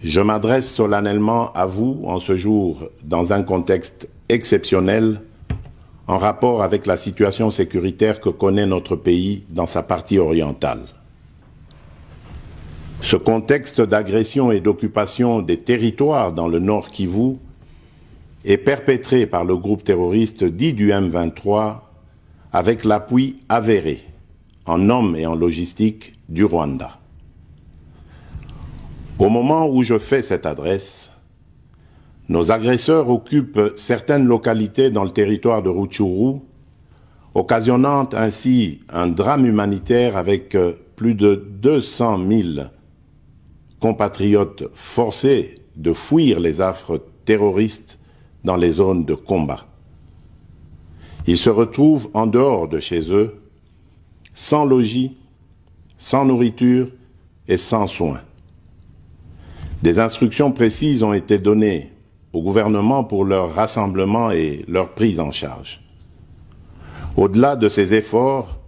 Je m'adresse solennellement à vous en ce jour dans un contexte exceptionnel en rapport avec la situation sécuritaire que connaît notre pays dans sa partie orientale. Ce contexte d'agression et d'occupation des territoires dans le Nord Kivu est perpétré par le groupe terroriste dit du M23 avec l'appui avéré en hommes et en logistique du Rwanda. Au moment où je fais cette adresse, nos agresseurs occupent certaines localités dans le territoire de Rutshuru, occasionnant ainsi un drame humanitaire avec plus de 200 000 compatriotes forcés de fuir les affres terroristes dans les zones de combat. Ils se retrouvent en dehors de chez eux, sans logis, sans nourriture et sans soins. Des instructions précises ont été données au gouvernement pour leur rassemblement et leur prise en charge. Au-delà de ces efforts,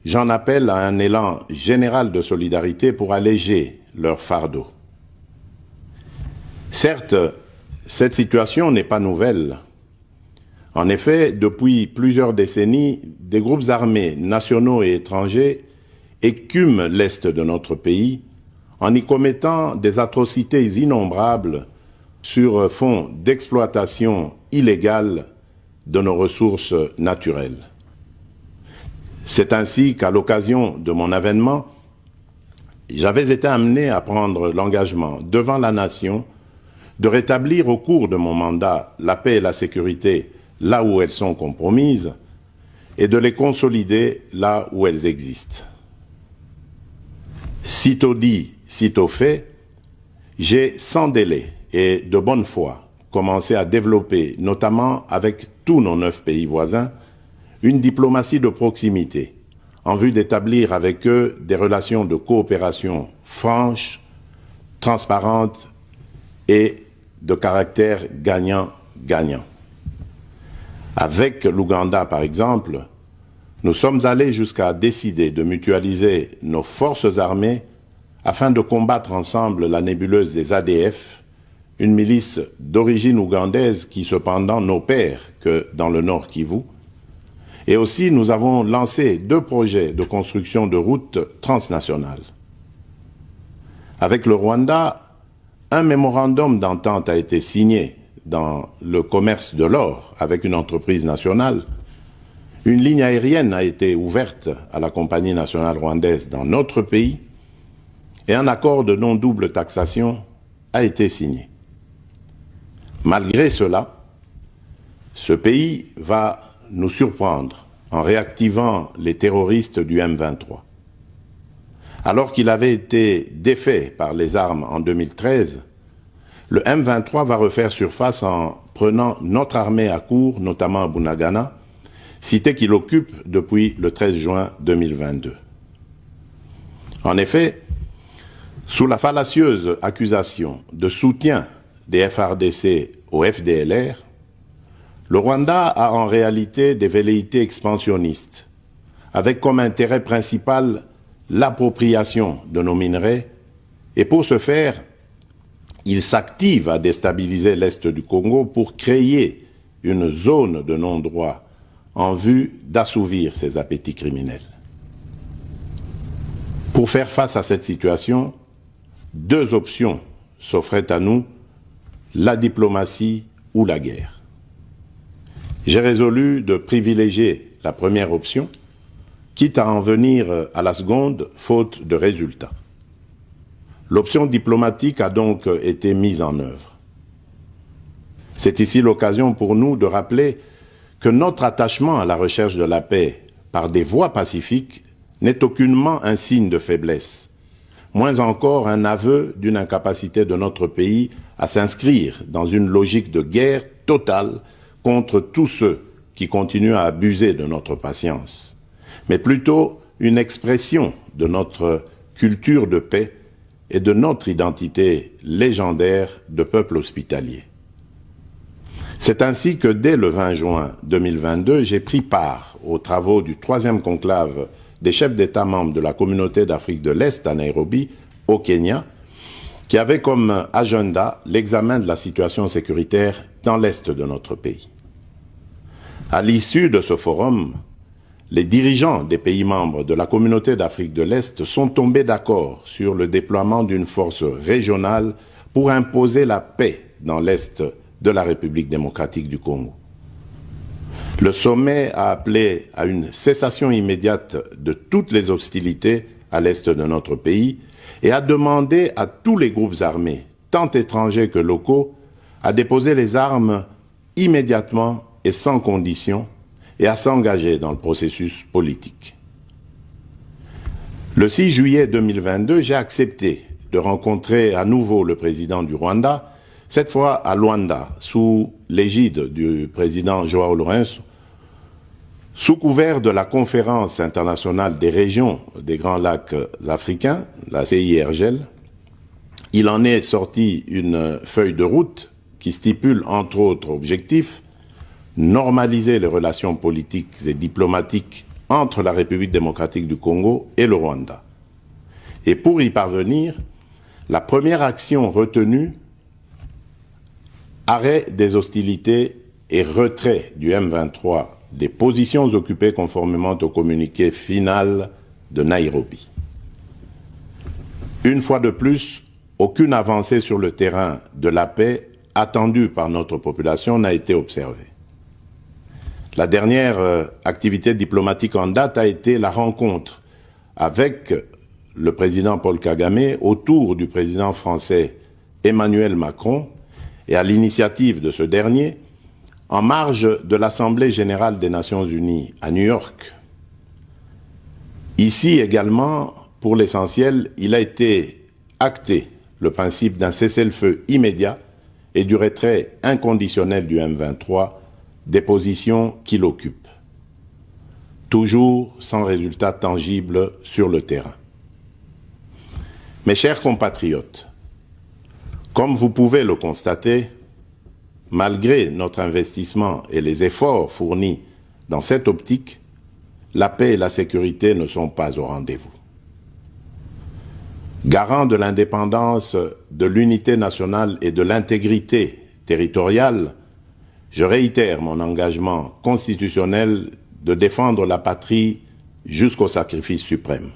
j'en appelle à un élan général de solidarité pour alléger leur fardeau. Certes, cette situation n'est pas nouvelle. En effet, depuis plusieurs décennies, des groupes armés nationaux et étrangers écument l'est de notre pays en y commettant des atrocités innombrables sur fond d'exploitation illégale de nos ressources naturelles. C'est ainsi qu'à l'occasion de mon avènement, j'avais été amené à prendre l'engagement devant la nation de rétablir au cours de mon mandat la paix et la sécurité là où elles sont compromises et de les consolider là où elles existent. Sitôt dit, sitôt fait, j'ai sans délai et de bonne foi commencé à développer, notamment avec tous nos 9 pays voisins, une diplomatie de proximité en vue d'établir avec eux des relations de coopération franches, transparentes et de caractère gagnant-gagnant. Avec l'Ouganda, par exemple, nous sommes allés jusqu'à décider de mutualiser nos forces armées afin de combattre ensemble la nébuleuse des ADF, une milice d'origine ougandaise qui cependant n'opère que dans le Nord Kivu. Et aussi, nous avons lancé 2 projets de construction de routes transnationales. Avec le Rwanda, un mémorandum d'entente a été signé dans le commerce de l'or avec une entreprise nationale. Une ligne aérienne a été ouverte à la compagnie nationale rwandaise dans notre pays et un accord de non-double taxation a été signé. Malgré cela, ce pays va nous surprendre en réactivant les terroristes du M23. Alors qu'il avait été défait par les armes en 2013, le M23 va refaire surface en prenant notre armée à court, notamment à Bunagana, cité qu'il occupe depuis le 13 juin 2022. En effet, sous la fallacieuse accusation de soutien des FARDC au FDLR, le Rwanda a en réalité des velléités expansionnistes, avec comme intérêt principal l'appropriation de nos minerais, et pour ce faire, il s'active à déstabiliser l'Est du Congo pour créer une zone de non-droit en vue d'assouvir ses appétits criminels. Pour faire face à cette situation, 2 options s'offraient à nous, la diplomatie ou la guerre. J'ai résolu de privilégier la première option, quitte à en venir à la seconde, faute de résultats. L'option diplomatique a donc été mise en œuvre. C'est ici l'occasion pour nous de rappeler que notre attachement à la recherche de la paix par des voies pacifiques n'est aucunement un signe de faiblesse, moins encore un aveu d'une incapacité de notre pays à s'inscrire dans une logique de guerre totale contre tous ceux qui continuent à abuser de notre patience, mais plutôt une expression de notre culture de paix et de notre identité légendaire de peuple hospitalier. C'est ainsi que dès le 20 juin 2022, j'ai pris part aux travaux du 3e conclave des chefs d'État membres de la Communauté d'Afrique de l'Est à Nairobi, au Kenya, qui avait comme agenda l'examen de la situation sécuritaire dans l'est de notre pays. À l'issue de ce forum, les dirigeants des pays membres de la communauté d'Afrique de l'Est sont tombés d'accord sur le déploiement d'une force régionale pour imposer la paix dans l'est de la République démocratique du Congo. Le sommet a appelé à une cessation immédiate de toutes les hostilités à l'est de notre pays et a demandé à tous les groupes armés, tant étrangers que locaux, à déposer les armes immédiatement et sans condition et à s'engager dans le processus politique. Le 6 juillet 2022, j'ai accepté de rencontrer à nouveau le président du Rwanda, cette fois à Luanda, sous l'égide du président João Lourenço, sous couvert de la Conférence internationale des régions des Grands Lacs africains, la CIRGL. Il en est sorti une feuille de route qui stipule entre autres objectifs normaliser les relations politiques et diplomatiques entre la République démocratique du Congo et le Rwanda. Et pour y parvenir, la première action retenue, arrêt des hostilités et retrait du M23 des positions occupées conformément au communiqué final de Nairobi. Une fois de plus, aucune avancée sur le terrain de la paix attendue par notre population n'a été observée. La dernière activité diplomatique en date a été la rencontre avec le président Paul Kagame autour du président français Emmanuel Macron et à l'initiative de ce dernier, en marge de l'Assemblée générale des Nations unies à New York. Ici également, pour l'essentiel, il a été acté le principe d'un cessez-le-feu immédiat et du retrait inconditionnel du M23 des positions qu'il occupe, toujours sans résultat tangible sur le terrain. Mes chers compatriotes, comme vous pouvez le constater, malgré notre investissement et les efforts fournis dans cette optique, la paix et la sécurité ne sont pas au rendez-vous. Garant de l'indépendance, de l'unité nationale et de l'intégrité territoriale, je réitère mon engagement constitutionnel de défendre la patrie jusqu'au sacrifice suprême.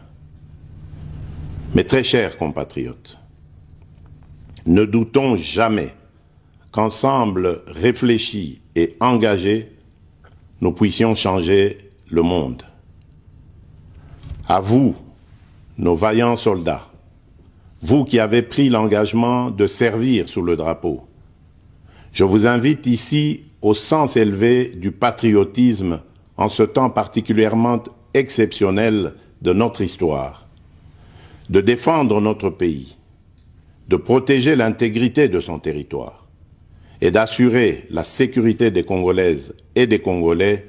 Mes très chers compatriotes, ne doutons jamais qu'ensemble réfléchis et engagés, nous puissions changer le monde. À vous, nos vaillants soldats, vous qui avez pris l'engagement de servir sous le drapeau, je vous invite ici au sens élevé du patriotisme en ce temps particulièrement exceptionnel de notre histoire, de défendre notre pays, de protéger l'intégrité de son territoire et d'assurer la sécurité des Congolaises et des Congolais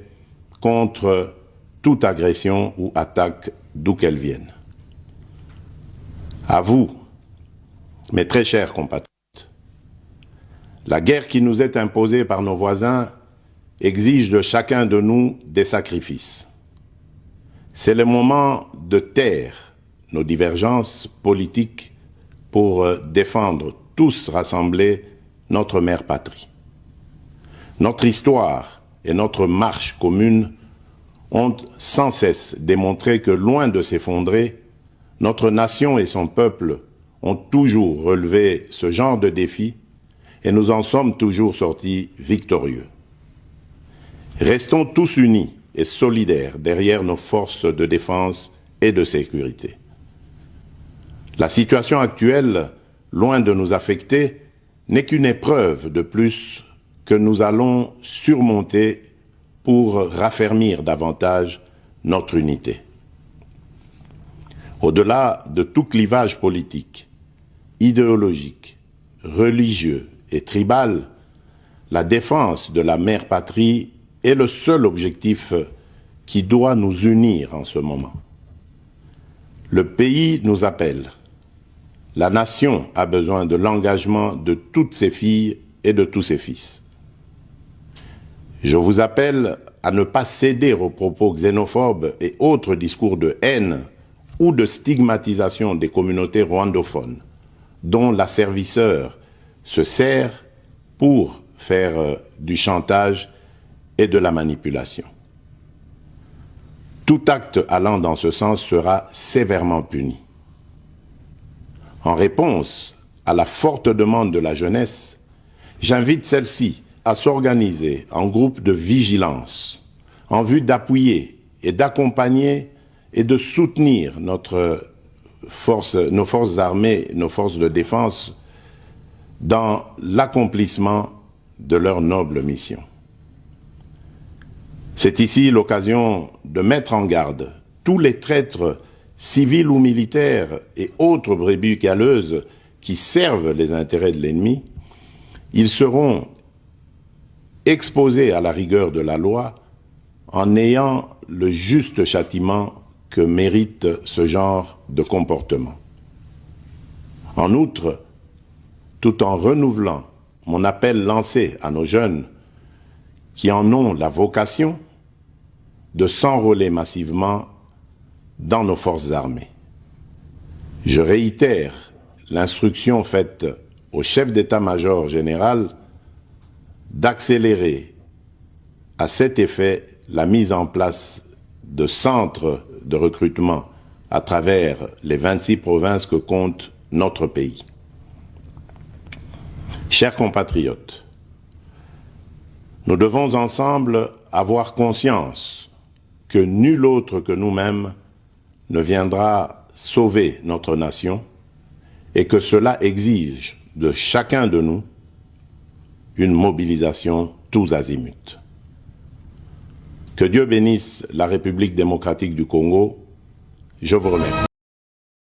contre toute agression ou attaque d'où qu'elle vienne. À vous, mes très chers compatriotes, la guerre qui nous est imposée par nos voisins exige de chacun de nous des sacrifices. C'est le moment de taire nos divergences politiques pour défendre tous rassemblés notre mère patrie. Notre histoire et notre marche commune ont sans cesse démontré que loin de s'effondrer, notre nation et son peuple ont toujours relevé ce genre de défis et nous en sommes toujours sortis victorieux. Restons tous unis et solidaires derrière nos forces de défense et de sécurité. La situation actuelle, loin de nous affecter, n'est qu'une épreuve de plus que nous allons surmonter pour raffermir davantage notre unité. Au-delà de tout clivage politique, idéologique, religieux et tribal, la défense de la mère patrie est le seul objectif qui doit nous unir en ce moment. Le pays nous appelle. La nation a besoin de l'engagement de toutes ses filles et de tous ses fils. Je vous appelle à ne pas céder aux propos xénophobes et autres discours de haine ou de stigmatisation des communautés rwandophones, dont l'asservisseur se sert pour faire du chantage et de la manipulation. Tout acte allant dans ce sens sera sévèrement puni. En réponse à la forte demande de la jeunesse, j'invite celle-ci à s'organiser en groupe de vigilance en vue d'appuyer et d'accompagner et de soutenir nos forces armées, nos forces de défense dans l'accomplissement de leur noble mission. C'est ici l'occasion de mettre en garde tous les traîtres civils ou militaires et autres brebis galeuses qui servent les intérêts de l'ennemi. Ils seront exposés à la rigueur de la loi en ayant le juste châtiment que mérite ce genre de comportement. En outre, tout en renouvelant mon appel lancé à nos jeunes qui en ont la vocation de s'enrôler massivement dans nos forces armées. Je réitère l'instruction faite au chef d'état-major général d'accélérer à cet effet la mise en place de centres de recrutement à travers les 26 provinces que compte notre pays. Chers compatriotes, nous devons ensemble avoir conscience que nul autre que nous-mêmes ne viendra sauver notre nation et que cela exige de chacun de nous une mobilisation tous azimuts. Que Dieu bénisse la République démocratique du Congo. Je vous remercie.